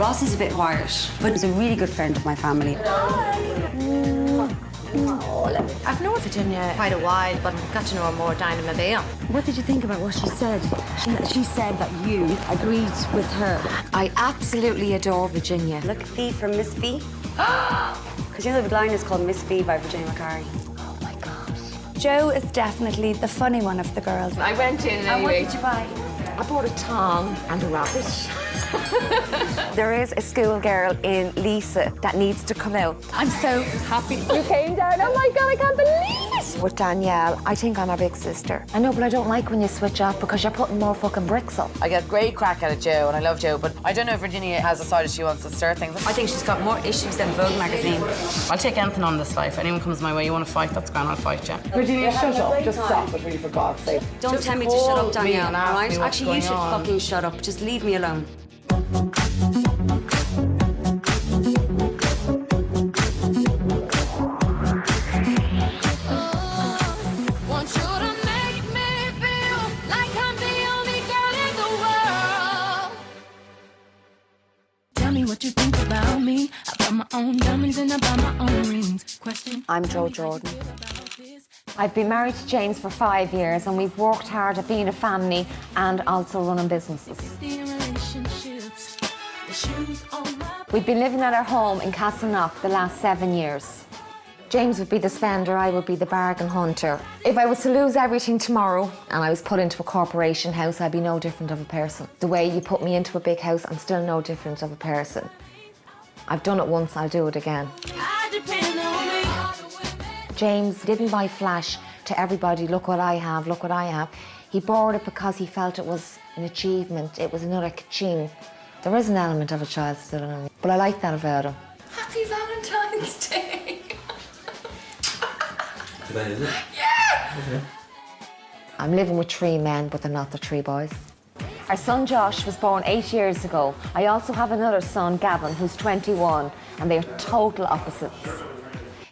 Ross is a bit quiet, but he's a really good friend of my family. I've known Virginia quite a while, but I've got to know her more down in Mabea. What did you think about what she said? She said that you agreed with her. I absolutely adore Virginia. Look, Fee from Miss Fee. Because you know the line is called Miss Fee by Virginia McCarry. Oh my God. Jo is definitely the funny one of the girls. I went in And what did you buy? I bought a tongue and a rabbit. There is a schoolgirl in Lisa that needs to come out. I'm so happy. You came down, oh my God, I can't believe it! With Danielle, I think I'm her big sister. I know, but I don't like when you switch off because you're putting more fucking bricks up. I get great crack out of Jo, and I love Jo, but I don't know if Virginia has decided she wants to stir things up. I think she's got more issues than Vogue magazine. I'll take anything on this life. Anyone comes my way, you want to fight, that's grand, I'll fight you. Virginia, shut up. Just stop it, really, for God's sake. Don't Just tell me to shut call up, me Danielle, and ask all right? me what's Actually, you going should on. fucking shut up. Just leave me alone. What you think about me? I buy my own diamonds and I buy my own rings. Question. I'm Jo Jordan. I've been married to James for 5 years and we've worked hard at being a family and also running businesses. We've been living at our home in Castleknock the last 7 years. James would be the spender, I would be the bargain hunter. If I was to lose everything tomorrow and I was put into a corporation house, I'd be no different of a person. The way you put me into a big house, I'm still no different of a person. I've done it once, I'll do it again. James didn't buy flash to everybody, look what I have, look what I have. He bought it because he felt it was an achievement, it was another ka-ching. There is an element of a child still in him, but I like that about him. Happy Valentine's Day! Today, is it? Yeah! Okay. I'm living with 3 men, but they're not the 3 boys. Our son Josh was born 8 years ago. I also have another son, Gavin, who's 21, and they are total opposites.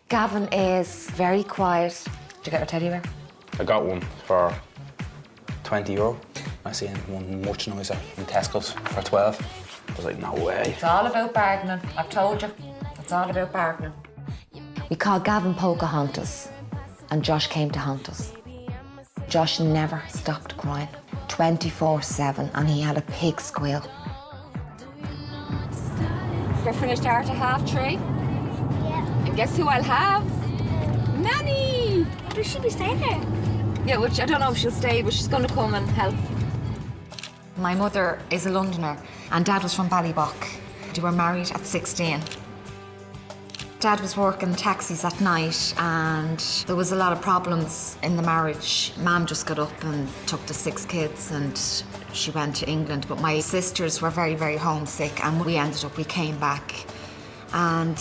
Gavin is very quiet. Did you get your teddy bear? I got one for €20. I seen one much nicer in Tesco's for 12. I was like, no way. It's all about bargaining. I've told you. It's all about bargaining. We called Gavin Pocahontas, and Josh came to haunt us. Josh never stopped crying, 24/7, and he had a pig squeal. We're finished art at 3:30. Yeah. And guess who I'll have? Nanny! Does she be staying there? Yeah, which I don't know if she'll stay, but she's going to come and help. My mother is a Londoner, and Dad was from Ballybock. They were married at 16. Dad was working taxis at night and there was a lot of problems in the marriage. Mum just got up and took the 6 kids and she went to England. But my sisters were very, very homesick and we came back and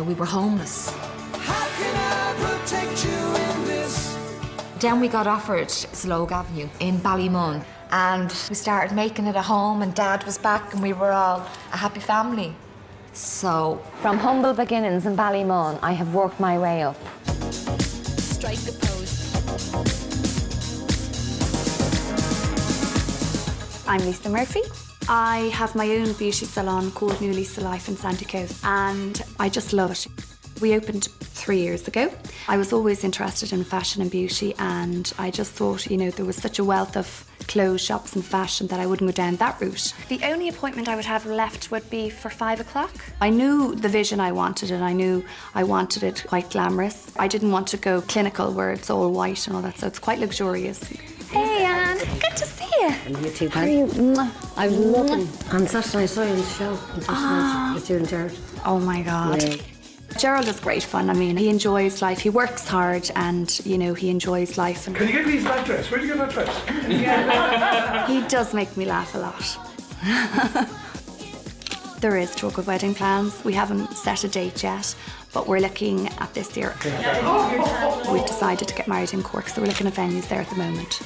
we were homeless. How can I protect you in this? Then we got offered Slogue Avenue in Ballymun and we started making it a home and Dad was back and we were all a happy family. So, from humble beginnings in Ballymun, I have worked my way up. Strike the pose. I'm Lisa Murphy. I have my own beauty salon called New Lisa Life in Sandy Cove, and I just love it. We opened 3 years ago. I was always interested in fashion and beauty, and I just thought, you know, there was such a wealth of clothes shops and fashion that I wouldn't go down that route. The only appointment I would have left would be for 5 o'clock. I knew the vision I wanted, and I knew I wanted it quite glamorous. I didn't want to go clinical where it's all white and all that, so it's quite luxurious. Hey, Anne, good to see you. And you too, How are you? I was looking on Saturday, I saw you on the show. With you and Jared. Oh my God. Yeah. Gerald is great fun. I mean, he enjoys life. He works hard and, you know, he enjoys life. And Can you get me that dress? Where'd you get that dress? he does make me laugh a lot. There is talk of wedding plans. We haven't set a date yet, but we're looking at this year. We've decided to get married in Cork, so we're looking at venues there at the moment.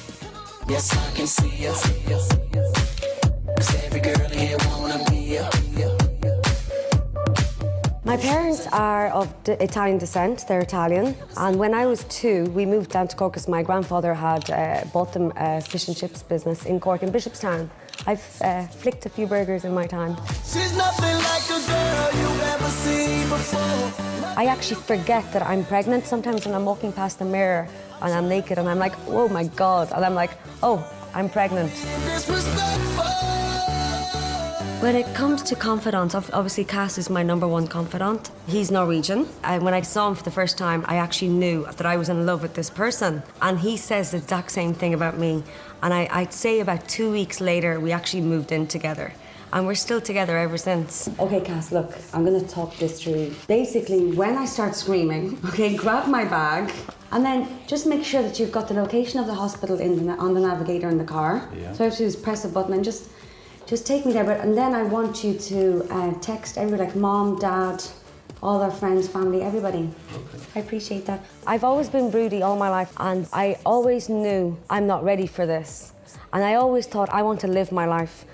Yes, I can see you. 'Cause every girl here wanna be you. My parents are of Italian descent, they're Italian. And when I was 2, we moved down to Cork because my grandfather had bought them a fish and chips business in Cork in Bishopstown. I've flicked a few burgers in my time. She's nothing like a girl you've ever seen before. I actually forget that I'm pregnant sometimes when I'm walking past the mirror and I'm naked and I'm like, oh my God. And I'm like, oh, I'm pregnant. When it comes to confidants, obviously Cass is my #1 confidant. He's Norwegian. And when I saw him for the first time, I actually knew that I was in love with this person. And he says the exact same thing about me. And I'd say about 2 weeks later, we actually moved in together. And we're still together ever since. Okay, Cass, look, I'm gonna talk this through. Basically, when I start screaming, okay, grab my bag, and then just make sure that you've got the location of the hospital on the navigator in the car. Yeah. So I have to do is press a button and just take me there. And then I want you to text everybody, like mom, dad, all our friends, family, everybody. Okay. I appreciate that. I've always been broody all my life, and I always knew I'm not ready for this. And I always thought I want to live my life.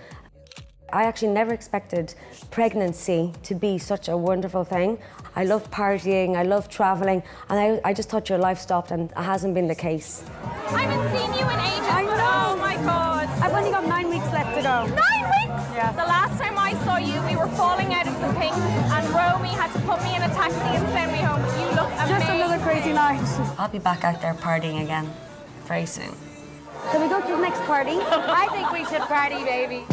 I actually never expected pregnancy to be such a wonderful thing. I love partying, I love traveling, and I just thought your life stopped, and it hasn't been the case. I haven't seen you in ages. I know. Oh my God. I've only got 9 weeks left to go. 9 weeks? Yes. The last time I saw you, we were falling out of the pink, and Romy had to put me in a taxi and send me home. You look amazing. Just another crazy night. I'll be back out there partying again very soon. Can we go to the next party? I think we should party, baby.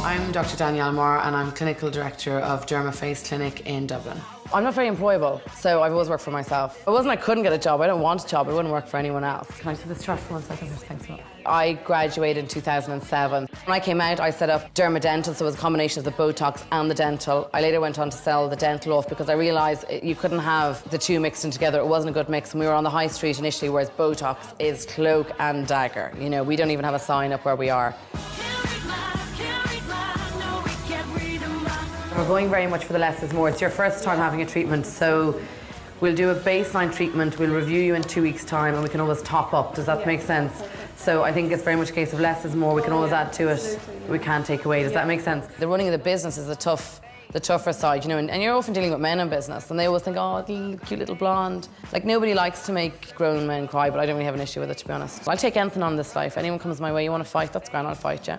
I'm Dr. Danielle Moore and I'm Clinical Director of Dermaface Clinic in Dublin. I'm not very employable, so I've always worked for myself. It wasn't I couldn't get a job, I don't want a job, I wouldn't work for anyone else. Can I see the strap for 1 second? Thanks a lot. I graduated in 2007. When I came out, I set up Dermadental, so it was a combination of the Botox and the dental. I later went on to sell the dental off because I realised you couldn't have the two mixed in together. It wasn't a good mix, and we were on the high street initially, whereas Botox is cloak and dagger. You know, we don't even have a sign up where we are. We're going very much for the less is more. It's your first time having a treatment, so we'll do a baseline treatment, we'll review you in 2 weeks' time, and we can always top up. Does that make sense? So I think it's very much a case of less is more. We can always add to it, we can't take away. Does that make sense? The running of the business is the tougher side, you know, and you're often dealing with men in business, and they always think, oh, cute little blonde. Like, nobody likes to make grown men cry, but I don't really have an issue with it, to be honest. I'll take anything on this life. Anyone comes my way, you want to fight, that's grand, I'll fight, yeah.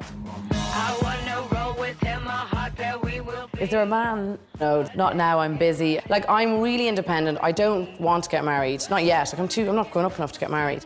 I wanna roll with him, a hot pair we will be. Is there a man? No, not now, I'm busy. Like, I'm really independent. I don't want to get married, not yet. Like, I'm not grown up enough to get married.